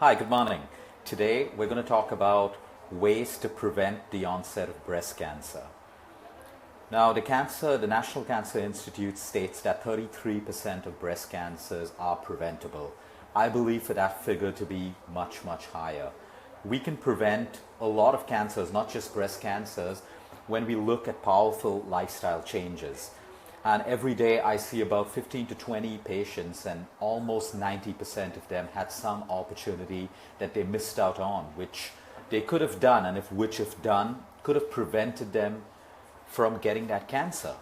Hi, good morning. Today we're going to talk about ways to prevent the onset of breast cancer. Now, the National Cancer Institute states that 33% of breast cancers are preventable. I believe for that figure to be much, much higher. We can prevent a lot of cancers, not just breast cancers, when we look at powerful lifestyle changes. And every day I see about 15 to 20 patients, and almost 90% of them had some opportunity that they missed out on, which they could have done, and if done, could have prevented them from getting that cancer.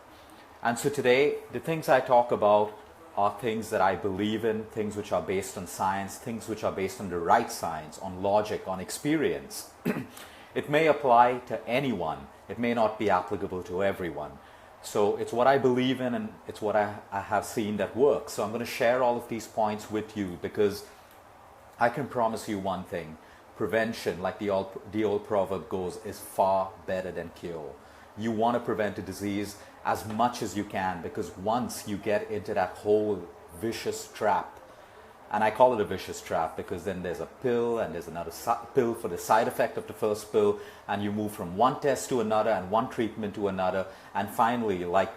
And so today, the things I talk about are things that I believe in, things which are based on science, things which are based on the right science, on logic, on experience. It may apply to anyone. It may not be applicable to everyone. So it's what I believe in, and it's what I have seen that works. So I'm going to share all of these points with you because I can promise you one thing. Prevention, like the old proverb goes, is far better than cure. You want to prevent a disease as much as you can, because once you get into that whole vicious trap, and I call it a vicious trap because then there's a pill and there's another pill for the side effect of the first pill, and you move from one test to another and one treatment to another, and finally, like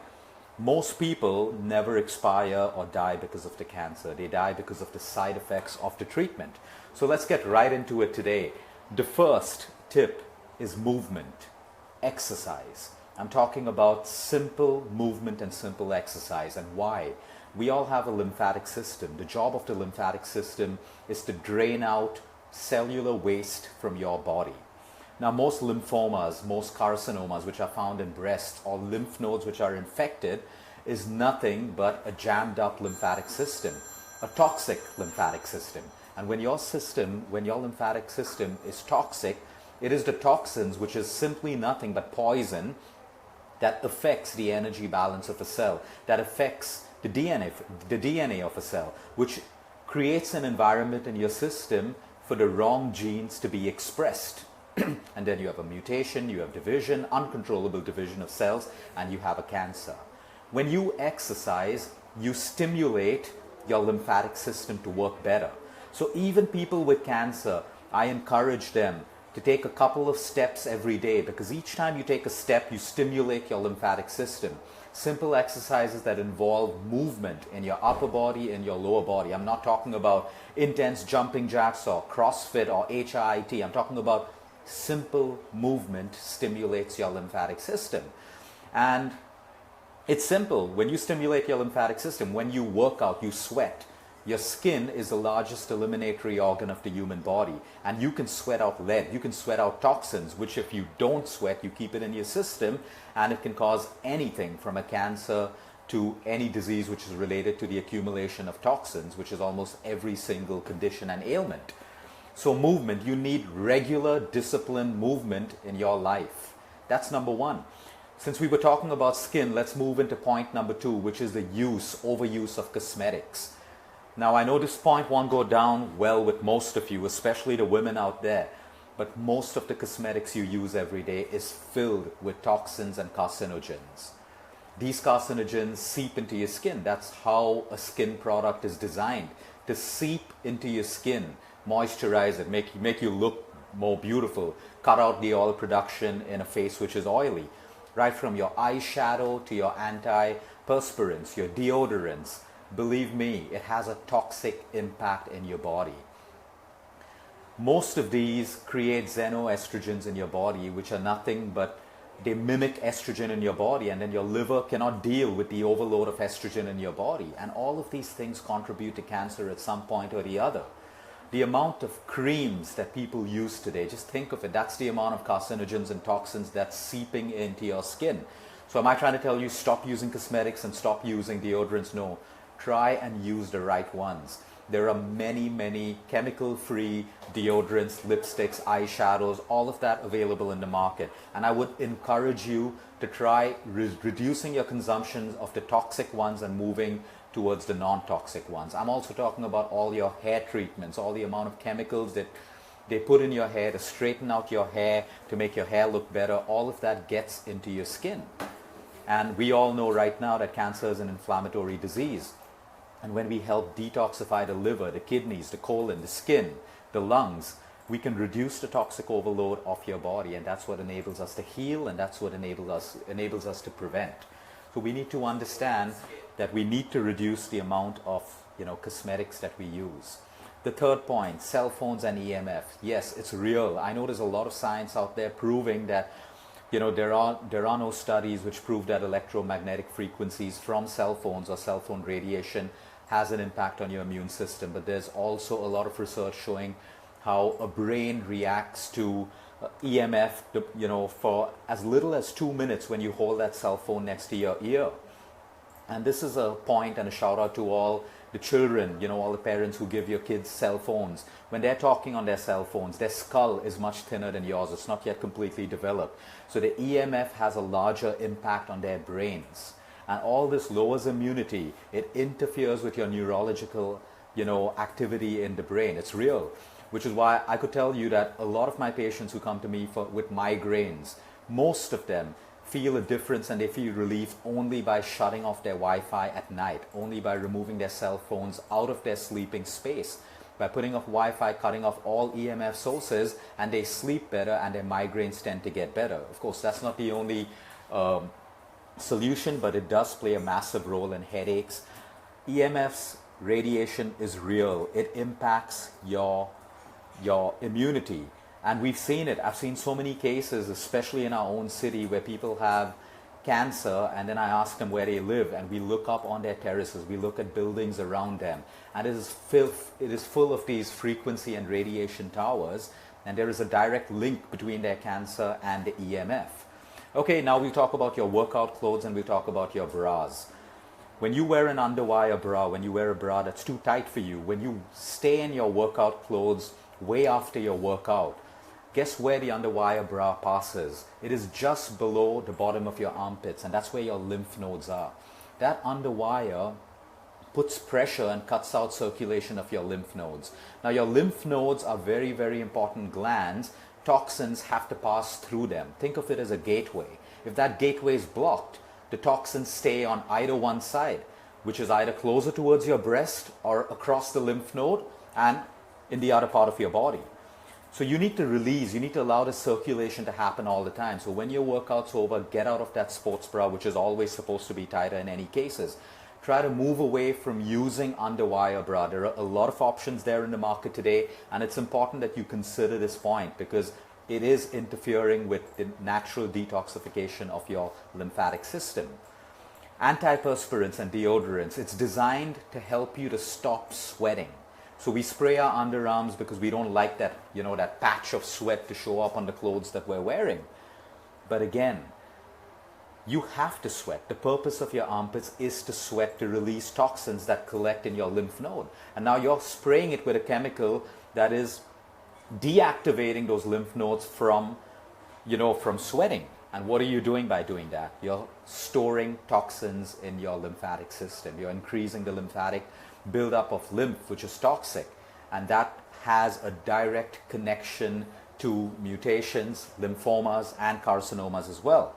most people never expire or die because of the cancer. They die because of the side effects of the treatment. So let's get right into it today. The first tip is movement, exercise. I'm talking about simple movement and simple exercise. And why? We all have a lymphatic system. The job of the lymphatic system is to drain out cellular waste from your body. Now, most lymphomas, most carcinomas which are found in breasts, or lymph nodes which are infected, is nothing but a jammed up lymphatic system, a toxic lymphatic system. And when your lymphatic system is toxic, it is the toxins, which is simply nothing but poison, that affects the energy balance of a cell, that affects the DNA of a cell, which creates an environment in your system for the wrong genes to be expressed. And then you have a mutation, you have division, uncontrollable division of cells, and you have a cancer. When you exercise, you stimulate your lymphatic system to work better. So even people with cancer, I encourage them to take a couple of steps every day, because each time you take a step, you stimulate your lymphatic system. Simple exercises that involve movement in your upper body and your lower body. I'm not talking about intense jumping jacks or CrossFit or HIIT. I'm talking about simple movement stimulates your lymphatic system. And it's simple. When you stimulate your lymphatic system, when you work out, you sweat. Your skin is the largest eliminatory organ of the human body, and you can sweat out lead, you can sweat out toxins, which if you don't sweat, you keep it in your system, and it can cause anything from a cancer to any disease which is related to the accumulation of toxins, which is almost every single condition and ailment. So movement, you need regular, disciplined movement in your life. That's number one. Since we were talking about skin, let's move into point number two, which is the overuse of cosmetics. Now, I know this point won't go down well with most of you, especially the women out there, but most of the cosmetics you use every day is filled with toxins and carcinogens. These carcinogens seep into your skin. That's how a skin product is designed, to seep into your skin, moisturize it, make you look more beautiful, cut out the oil production in a face which is oily, right from your eyeshadow to your antiperspirants, your deodorants. Believe me, it has a toxic impact in your body. Most of these create xenoestrogens in your body, which are nothing but they mimic estrogen in your body, and then your liver cannot deal with the overload of estrogen in your body. And all of these things contribute to cancer at some point or the other. The amount of creams that people use today, just think of it, that's the amount of carcinogens and toxins that's seeping into your skin. So am I trying to tell you stop using cosmetics and stop using deodorants? No. Try and use the right ones. There are many, many chemical-free deodorants, lipsticks, eyeshadows, all of that available in the market. And I would encourage you to try reducing your consumption of the toxic ones and moving towards the non-toxic ones. I'm also talking about all your hair treatments, all the amount of chemicals that they put in your hair to straighten out your hair, to make your hair look better. All of that gets into your skin. And we all know right now that cancer is an inflammatory disease. And when we help detoxify the liver, the kidneys, the colon, the skin, the lungs, we can reduce the toxic overload of your body, and that's what enables us to heal, and that's what enables us to prevent. So we need to understand that we need to reduce the amount of cosmetics that we use. The third point, cell phones and EMF. Yes, it's real. I know there's a lot of science out there proving that there are no studies which prove that electromagnetic frequencies from cell phones or cell phone radiation has an impact on your immune system. But there's also a lot of research showing how a brain reacts to EMF, for as little as 2 minutes when you hold that cell phone next to your ear. And this is a point and a shout out to all the children, all the parents who give your kids cell phones. When they're talking on their cell phones, their skull is much thinner than yours. It's not yet completely developed. So the EMF has a larger impact on their brains. And all this lowers immunity. It interferes with your neurological, activity in the brain. It's real. Which is why I could tell you that a lot of my patients who come to me with migraines, most of them feel a difference and they feel relief only by shutting off their Wi-Fi at night, only by removing their cell phones out of their sleeping space, by putting off Wi-Fi, cutting off all EMF sources, and they sleep better and their migraines tend to get better. Of course, that's not the only solution, but it does play a massive role in headaches. EMF's radiation is real. It impacts your immunity, and we've seen it. I've seen so many cases, especially in our own city, where people have cancer, and then I ask them where they live, and we look up on their terraces, we look at buildings around them, and it is full of these frequency and radiation towers, and there is a direct link between their cancer and the EMF. Okay, now we talk about your workout clothes and we talk about your bras. When you wear an underwire bra, when you wear a bra that's too tight for you, when you stay in your workout clothes way after your workout, guess where the underwire bra passes? It is just below the bottom of your armpits, and that's where your lymph nodes are. That underwire puts pressure and cuts out circulation of your lymph nodes. Now your lymph nodes are very, very important glands. Toxins have to pass through them. Think of it as a gateway. If that gateway is blocked, the toxins stay on either one side, which is either closer towards your breast or across the lymph node and in the other part of your body. So you need to release, you need to allow the circulation to happen all the time. So when your workout's over, get out of that sports bra, which is always supposed to be tighter in any cases. Try to move away from using underwire bra. There are a lot of options there in the market today, and it's important that you consider this point because it is interfering with the natural detoxification of your lymphatic system. Antiperspirants and deodorants, it's designed to help you to stop sweating. So we spray our underarms because we don't like that, that patch of sweat to show up on the clothes that we're wearing. But again, you have to sweat. The purpose of your armpits is to sweat to release toxins that collect in your lymph node. And now you're spraying it with a chemical that is deactivating those lymph nodes from sweating. And what are you doing by doing that? You're storing toxins in your lymphatic system. You're increasing the lymphatic buildup of lymph, which is toxic, and that has a direct connection to mutations, lymphomas, and carcinomas as well.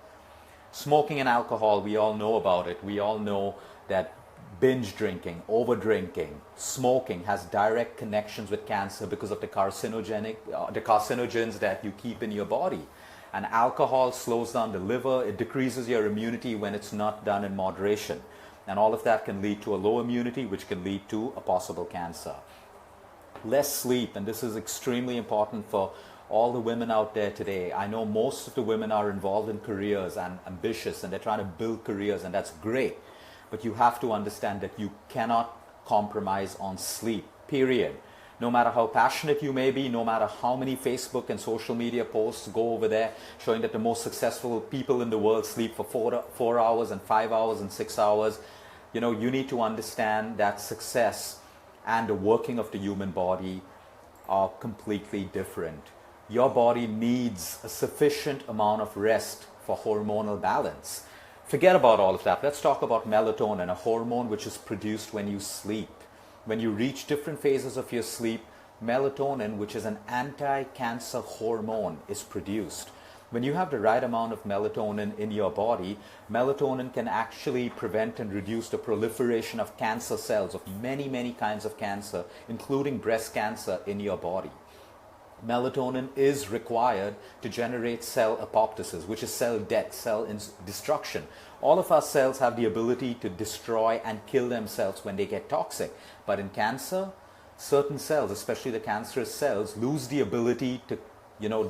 Smoking and alcohol, we all know about it. We all know that binge drinking, over drinking, smoking has direct connections with cancer because of the carcinogens that you keep in your body. And alcohol slows down the liver, it decreases your immunity when it's not done in moderation. And all of that can lead to a low immunity, which can lead to a possible cancer. Less sleep, and this is extremely important for all the women out there today. I know most of the women are involved in careers and ambitious, and they're trying to build careers, and that's great. But you have to understand that you cannot compromise on sleep, period. No matter how passionate you may be, no matter how many Facebook and social media posts go over there showing that the most successful people in the world sleep for 4 hours and 5 hours and 6 hours, you need to understand that success and the working of the human body are completely different. Your body needs a sufficient amount of rest for hormonal balance. Forget about all of that. Let's talk about melatonin, a hormone which is produced when you sleep. When you reach different phases of your sleep, melatonin, which is an anti-cancer hormone, is produced. When you have the right amount of melatonin in your body, melatonin can actually prevent and reduce the proliferation of cancer cells, of many, many kinds of cancer, including breast cancer in your body. Melatonin is required to generate cell apoptosis, which is cell death, cell destruction. All of our cells have the ability to destroy and kill themselves when they get toxic. But in cancer, certain cells, especially the cancerous cells, lose the ability to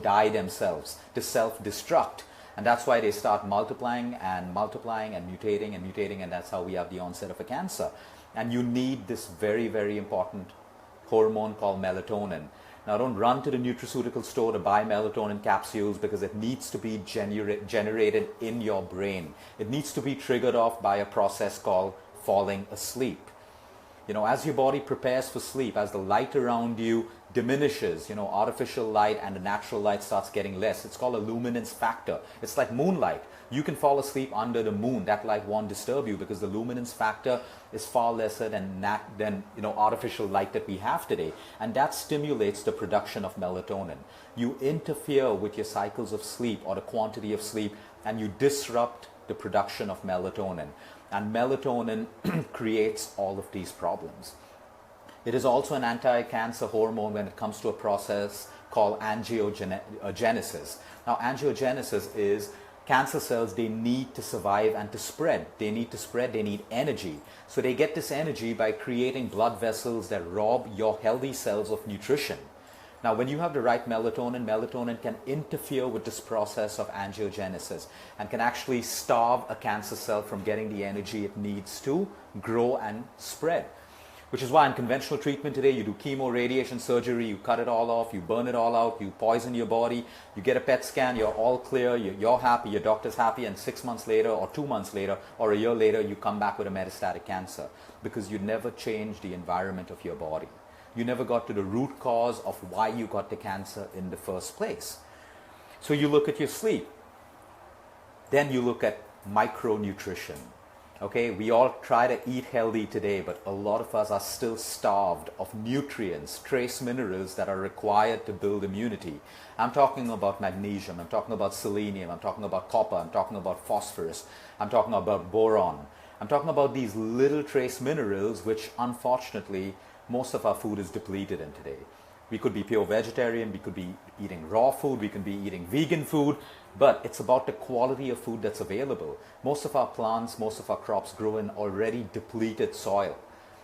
die themselves, to self-destruct. And that's why they start multiplying and mutating, and that's how we have the onset of a cancer. And you need this very, very important hormone called melatonin. Now, don't run to the nutraceutical store to buy melatonin capsules, because it needs to be generated in your brain. It needs to be triggered off by a process called falling asleep. As your body prepares for sleep, as the light around you diminishes, artificial light and the natural light starts getting less. It's called a luminance factor. It's like moonlight. You can fall asleep under the moon. That light won't disturb you, because the luminance factor is far lesser than artificial light that we have today. And that stimulates the production of melatonin. You interfere with your cycles of sleep or the quantity of sleep, and you disrupt the production of melatonin. And melatonin creates all of these problems. It is also an anti-cancer hormone when it comes to a process called angiogenesis. Now, angiogenesis is cancer cells, they need to survive and to spread. They need to spread, they need energy. So they get this energy by creating blood vessels that rob your healthy cells of nutrition. Now, when you have the right melatonin, melatonin can interfere with this process of angiogenesis and can actually starve a cancer cell from getting the energy it needs to grow and spread. Which is why in conventional treatment today, you do chemo, radiation, surgery, you cut it all off, you burn it all out, you poison your body, you get a PET scan, you're all clear, you're happy, your doctor's happy, and 6 months later or 2 months later or a year later, you come back with a metastatic cancer, because you never changed the environment of your body. You never got to the root cause of why you got the cancer in the first place. So you look at your sleep. Then you look at micronutrition. Okay, we all try to eat healthy today, but a lot of us are still starved of nutrients, trace minerals that are required to build immunity. I'm talking about magnesium, I'm talking about selenium, I'm talking about copper, I'm talking about phosphorus, I'm talking about boron. I'm talking about these little trace minerals which, unfortunately, most of our food is depleted in today. We could be pure vegetarian, we could be eating raw food, we could be eating vegan food, but it's about the quality of food that's available. Most of our plants, most of our crops grow in already depleted soil.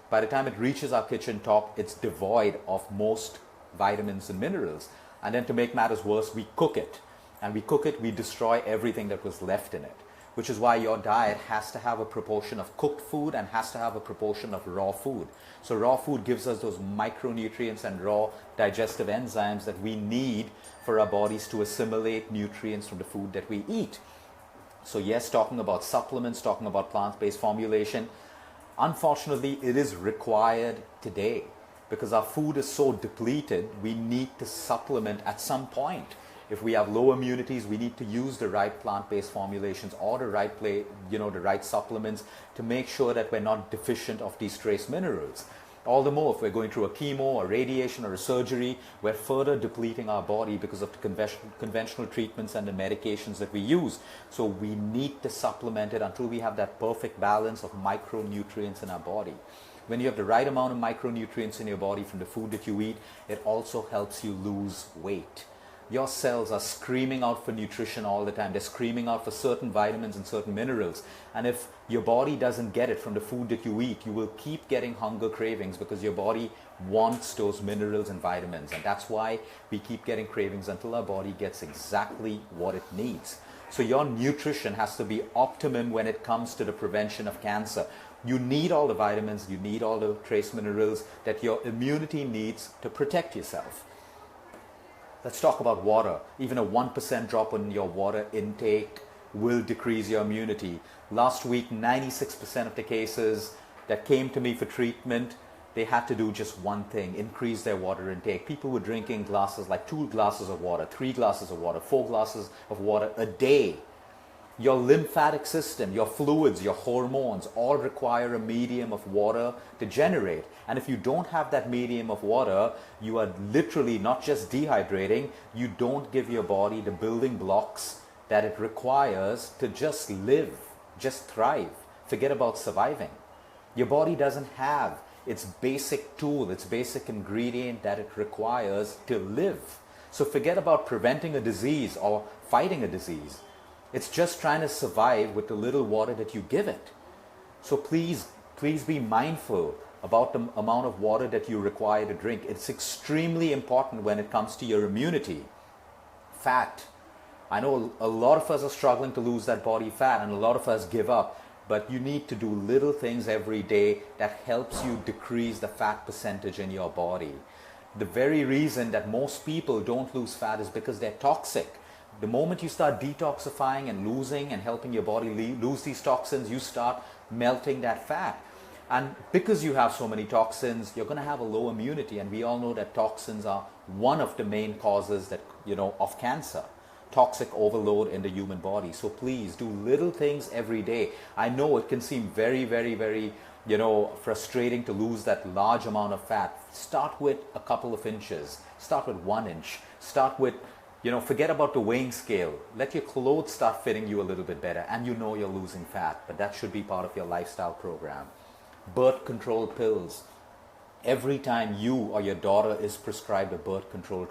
By the time it reaches our kitchen top, it's devoid of most vitamins and minerals. And then to make matters worse, we cook it. And we destroy everything that was left in it. Which is why your diet has to have a proportion of cooked food and has to have a proportion of raw food. So raw food gives us those micronutrients and raw digestive enzymes that we need for our bodies to assimilate nutrients from the food that we eat. So yes, talking about supplements, talking about plant-based formulation, unfortunately it is required today, because our food is so depleted, we need to supplement at some point. If we have low immunities, we need to use the right plant-based formulations or the right supplements to make sure that we're not deficient of these trace minerals. All the more if we're going through a chemo or radiation or a surgery, we're further depleting our body because of the conventional treatments and the medications that we use. So we need to supplement it until we have that perfect balance of micronutrients in our body. When you have the right amount of micronutrients in your body from the food that you eat, it also helps you lose weight. Your cells are screaming out for nutrition all the time. They're screaming out for certain vitamins and certain minerals. And if your body doesn't get it from the food that you eat, you will keep getting hunger cravings because your body wants those minerals and vitamins. And that's why we keep getting cravings until our body gets exactly what it needs. So your nutrition has to be optimum when it comes to the prevention of cancer. You need all the vitamins, you need all the trace minerals that your immunity needs to protect yourself. Let's talk about water. Even a 1% drop in your water intake will decrease your immunity. Last week, 96% of the cases that came to me for treatment, they had to do just one thing, increase their water intake. People were drinking glasses like 2 glasses of water, 3 glasses of water, 4 glasses of water a day. Your lymphatic system, your fluids, your hormones all require a medium of water to generate. And if you don't have that medium of water, you are literally not just dehydrating, you don't give your body the building blocks that it requires to just live, just thrive. Forget about surviving. Your body doesn't have its basic tool, its basic ingredient that it requires to live. So forget about preventing a disease or fighting a disease. It's just trying to survive with the little water that you give it. So please be mindful about the amount of water that you require to drink. It's extremely important when it comes to your immunity. Fat. I know a lot of us are struggling to lose that body fat, and a lot of us give up. But you need to do little things every day that helps you decrease the fat percentage in your body. The very reason that most people don't lose fat is because they're toxic. The moment you start detoxifying and losing and helping your body lose these toxins, you start melting that fat. And because you have so many toxins, you're going to have a low immunity. And we all know that toxins are one of the main causes of cancer. Toxic overload in the human body. So please do little things every day. I know it can seem very, very, very, frustrating to lose that large amount of fat. Start with a couple of inches. Start with 1 inch. Start with, forget about the weighing scale. Let your clothes start fitting you a little bit better, and you're losing fat. But that should be part of your lifestyle program. Birth control pills. Every time you or your daughter is prescribed a birth control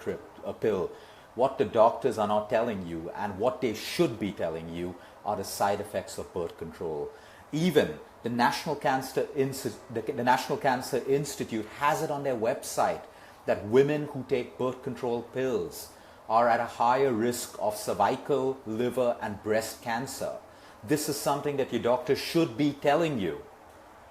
pill, what the doctors are not telling you and what they should be telling you are the side effects of birth control. Even the National Cancer Institute has it on their website that women who take birth control pills are at a higher risk of cervical, liver, and breast cancer. This is something that your doctor should be telling you.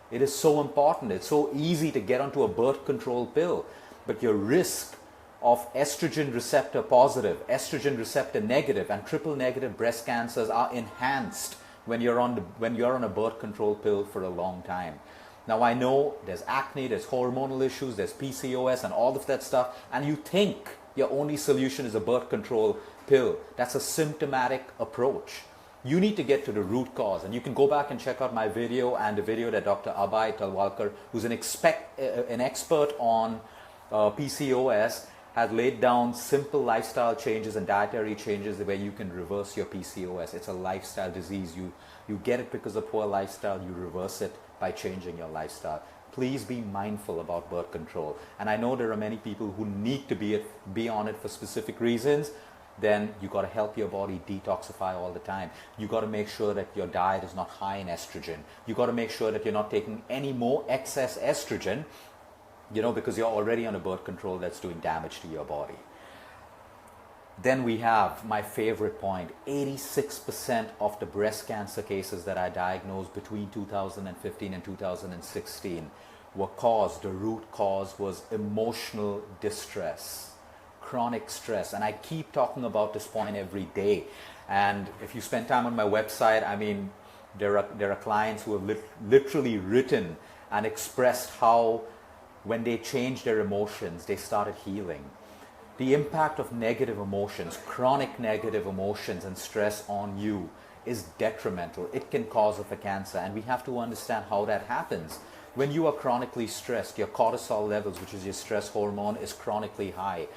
It is so important. It's so easy to get onto a birth control pill, but your risk of estrogen receptor positive, estrogen receptor negative, and triple negative breast cancers are enhanced when you're on a birth control pill for a long time. Now I know there's acne, there's hormonal issues, there's PCOS and all of that stuff, and you think your only solution is a birth control pill. That's a symptomatic approach. You need to get to the root cause, and you can go back and check out my video and the video that Dr. Abhay Talwalkar, who's an expert on PCOS, has laid down simple lifestyle changes and dietary changes where you can reverse your PCOS. It's a lifestyle disease. You get it because of poor lifestyle. You reverse it by changing your lifestyle. Please be mindful about birth control. And I know there are many people who need to be on it for specific reasons. Then you got to help your body detoxify all the time. You got to make sure that your diet is not high in estrogen. You got to make sure that you're not taking any more excess estrogen, because you're already on a birth control that's doing damage to your body. Then we have my favorite point. 86% of the breast cancer cases that I diagnosed between 2015 and 2016 the root cause was emotional distress, chronic stress. And I keep talking about this point every day. And if you spend time on my website, there are clients who have literally written and expressed how when they changed their emotions, they started healing. The impact of negative emotions, chronic negative emotions and stress on you is detrimental. It can cause a cancer, and we have to understand how that happens. When you are chronically stressed, your cortisol levels, which is your stress hormone, is chronically high.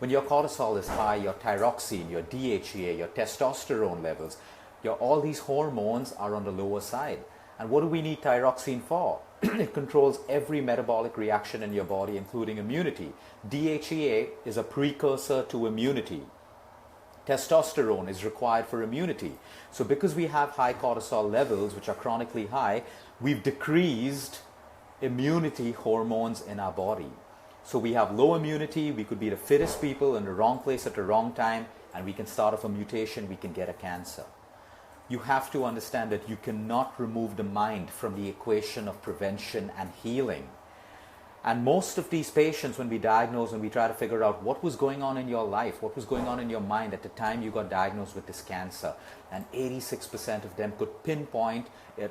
When your cortisol is high, your thyroxine, your DHEA, your testosterone levels, all these hormones are on the lower side. And what do we need thyroxine for? It controls every metabolic reaction in your body, including immunity. DHEA is a precursor to immunity. Testosterone is required for immunity. So because we have high cortisol levels, which are chronically high, we've decreased immunity hormones in our body. So we have low immunity, we could be the fittest people in the wrong place at the wrong time, and we can start off a mutation, we can get a cancer. You have to understand that you cannot remove the mind from the equation of prevention and healing. And most of these patients, when we diagnose and we try to figure out what was going on in your life, what was going on in your mind at the time you got diagnosed with this cancer, and 86% of them could pinpoint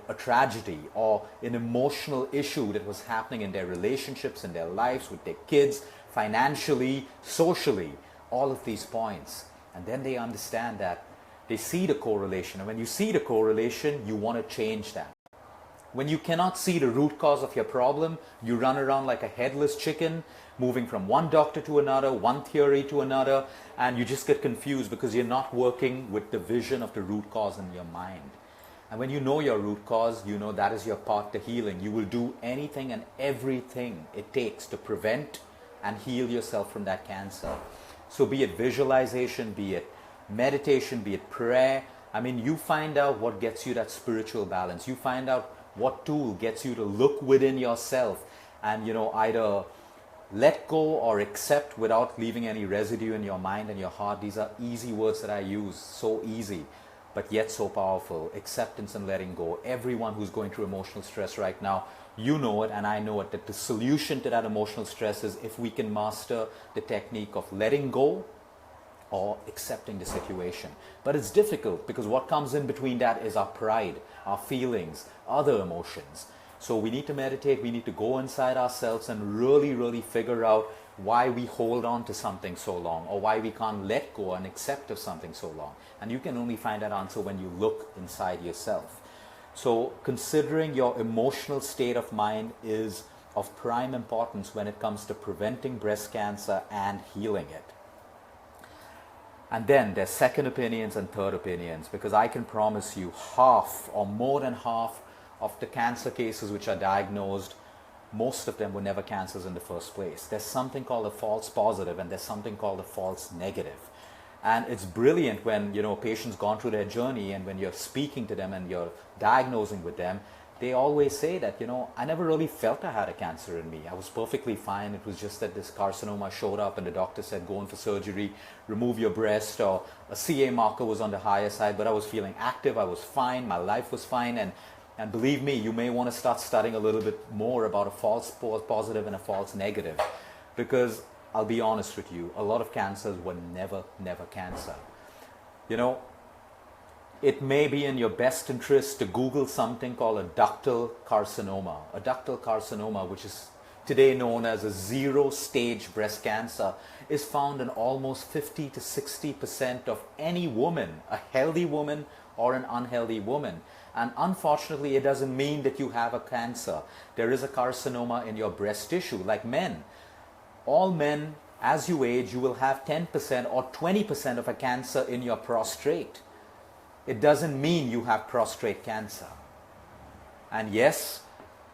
a tragedy or an emotional issue that was happening in their relationships, in their lives, with their kids, financially, socially, all of these points. And then they understand that They see the correlation, and when you see the correlation, you want to change that. When you cannot see the root cause of your problem, you run around like a headless chicken, moving from one doctor to another, one theory to another, and you just get confused because you're not working with the vision of the root cause in your mind. And when you know your root cause, you know that is your path to healing. You will do anything and everything it takes to prevent and heal yourself from that cancer. So be it visualization, be it meditation, be it prayer. I mean, you find out what gets you that spiritual balance. You find out what tool gets you to look within yourself and, either let go or accept without leaving any residue in your mind and your heart. These are easy words that I use, so easy, but yet so powerful. Acceptance and letting go. Everyone who's going through emotional stress right now, you know it and I know it, that the solution to that emotional stress is if we can master the technique of letting go or accepting the situation. But it's difficult because what comes in between that is our pride, our feelings, other emotions. So we need to meditate, we need to go inside ourselves and really, really figure out why we hold on to something so long or why we can't let go and accept of something so long. And you can only find that answer when you look inside yourself. So considering your emotional state of mind is of prime importance when it comes to preventing breast cancer and healing it. And then there's second opinions and third opinions, because I can promise you half or more than half of the cancer cases which are diagnosed, most of them were never cancers in the first place. There's something called a false positive and there's something called a false negative. And it's brilliant when, a patient's gone through their journey and when you're speaking to them and you're diagnosing with them, they always say that, I never really felt I had a cancer in me. I was perfectly fine. It was just that this carcinoma showed up and the doctor said, go in for surgery, remove your breast, or a CA marker was on the higher side, but I was feeling active. I was fine. My life was fine. And believe me, you may want to start studying a little bit more about a false positive and a false negative, because I'll be honest with you, a lot of cancers were never cancer. It may be in your best interest to Google something called a ductal carcinoma. A ductal carcinoma, which is today known as a zero-stage breast cancer, is found in almost 50 to 60% of any woman, a healthy woman or an unhealthy woman. And unfortunately, it doesn't mean that you have a cancer. There is a carcinoma in your breast tissue, like men. All men, as you age, you will have 10% or 20% of a cancer in your prostate. It doesn't mean you have prostate cancer. And yes,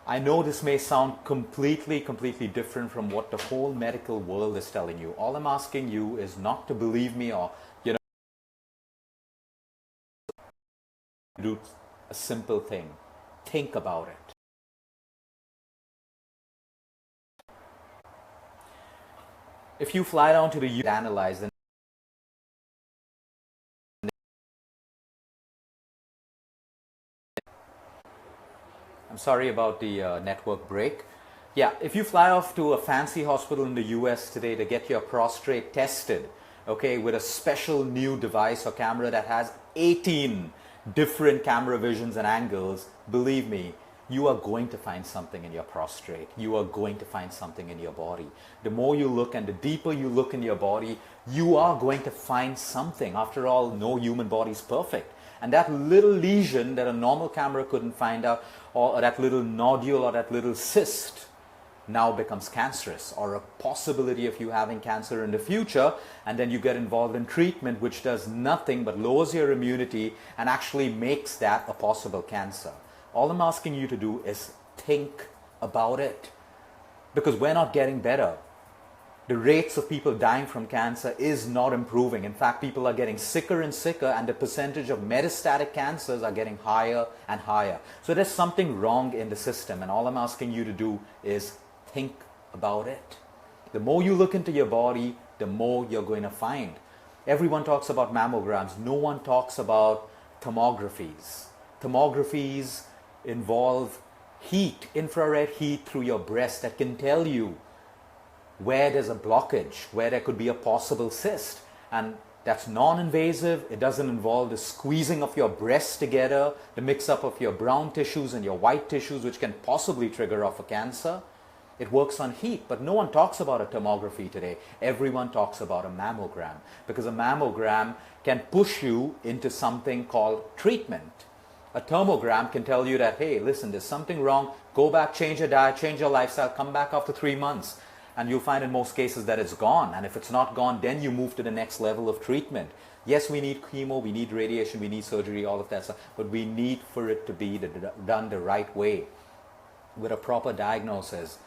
I know this may sound completely different from what the whole medical world is telling you. All I'm asking you is not to believe me or, do a simple thing. Think about it. If you fly down to the US, analyze and I'm sorry about the network break. Yeah, if you fly off to a fancy hospital in the US today to get your prostate tested, okay, with a special new device or camera that has 18 different camera visions and angles, believe me, you are going to find something in your prostate. You are going to find something in your body. The more you look and the deeper you look in your body, you are going to find something. After all, no human body is perfect. And that little lesion that a normal camera couldn't find out, or that little nodule or that little cyst, now becomes cancerous, or a possibility of you having cancer in the future, and then you get involved in treatment which does nothing but lowers your immunity and actually makes that a possible cancer. All I'm asking you to do is think about it, because we're not getting better. The rates of people dying from cancer is not improving. In fact, people are getting sicker and sicker, and the percentage of metastatic cancers are getting higher and higher. So there's something wrong in the system, and all I'm asking you to do is think about it. The more you look into your body, the more you're going to find. Everyone talks about mammograms. No one talks about tomographies. Tomographies involve heat, infrared heat through your breast that can tell you where there's a blockage, where there could be a possible cyst. And that's non-invasive. It doesn't involve the squeezing of your breasts together, the mix-up of your brown tissues and your white tissues, which can possibly trigger off a cancer. It works on heat, but no one talks about a thermography today. Everyone talks about a mammogram, because a mammogram can push you into something called treatment. A thermogram can tell you that, hey, listen, there's something wrong, go back, change your diet, change your lifestyle, come back after 3 months. And you'll find in most cases that it's gone. And if it's not gone, then you move to the next level of treatment. Yes, we need chemo, we need radiation, we need surgery, all of that stuff, but we need for it to be done the right way, with a proper diagnosis.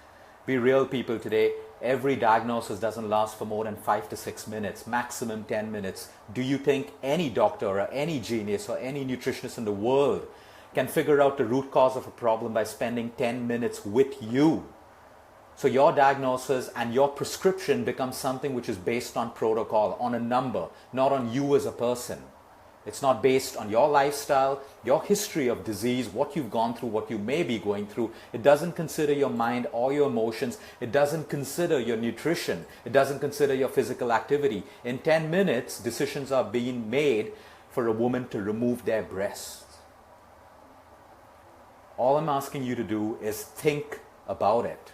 Be real, people, today. Every diagnosis doesn't last for more than 5 to 6 minutes, maximum 10 minutes. Do you think any doctor or any genius or any nutritionist in the world can figure out the root cause of a problem by spending 10 minutes with you? So your diagnosis and your prescription becomes something which is based on protocol, on a number, not on you as a person. It's not based on your lifestyle, your history of disease, what you've gone through, what you may be going through. It doesn't consider your mind or your emotions. It doesn't consider your nutrition. It doesn't consider your physical activity. In 10 minutes, decisions are being made for a woman to remove their breasts. All I'm asking you to do is think about it.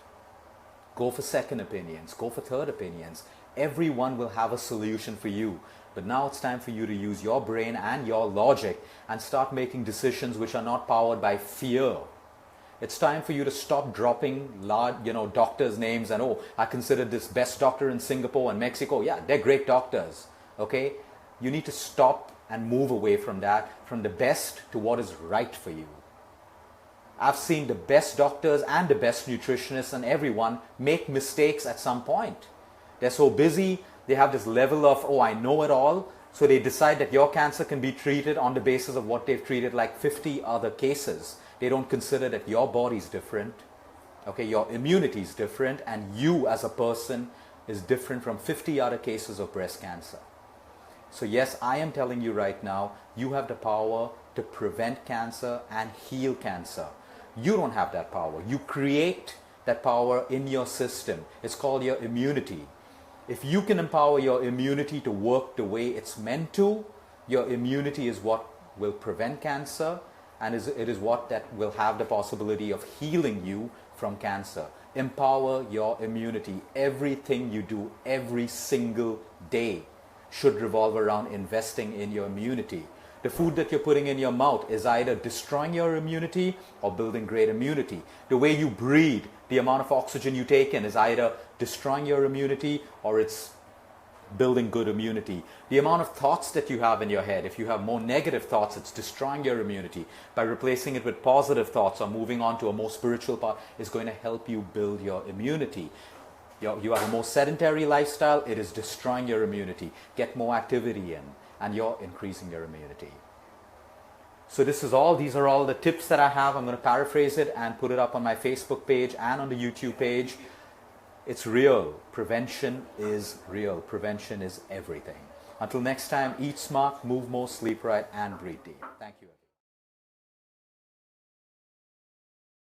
Go for second opinions. Go for third opinions. Everyone will have a solution for you. But now it's time for you to use your brain and your logic and start making decisions which are not powered by fear. It's time for you to stop dropping doctors' names and, oh, I consider this best doctor in Singapore and Mexico. Yeah, they're great doctors. Okay? You need to stop and move away from that, from the best to what is right for you. I've seen the best doctors and the best nutritionists and everyone make mistakes at some point. They're so busy, they have this level of, oh, I know it all. So they decide that your cancer can be treated on the basis of what they've treated like 50 other cases. They don't consider that your body's different. Okay, your immunity is different, and you as a person is different from 50 other cases of breast cancer. So yes, I am telling you right now, you have the power to prevent cancer and heal cancer. You don't have that power. You create that power in your system. It's called your immunity. If you can empower your immunity to work the way it's meant to, your immunity is what will prevent cancer, and it is what that will have the possibility of healing you from cancer. Empower your immunity. Everything you do every single day should revolve around investing in your immunity. The food that you're putting in your mouth is either destroying your immunity or building great immunity. The way you breathe, the amount of oxygen you take in is either destroying your immunity or it's building good immunity. The amount of thoughts that you have in your head, if you have more negative thoughts, it's destroying your immunity. By replacing it with positive thoughts or moving on to a more spiritual part, is going to help you build your immunity. You have a more sedentary lifestyle, it is destroying your immunity. Get more activity in, and you're increasing your immunity. So these are all the tips that I have. I'm going to paraphrase it and put it up on my Facebook page and on the YouTube page. It's real. Prevention is real. Prevention is everything. Until next time, eat smart, move more, sleep right, and breathe deep. Thank you.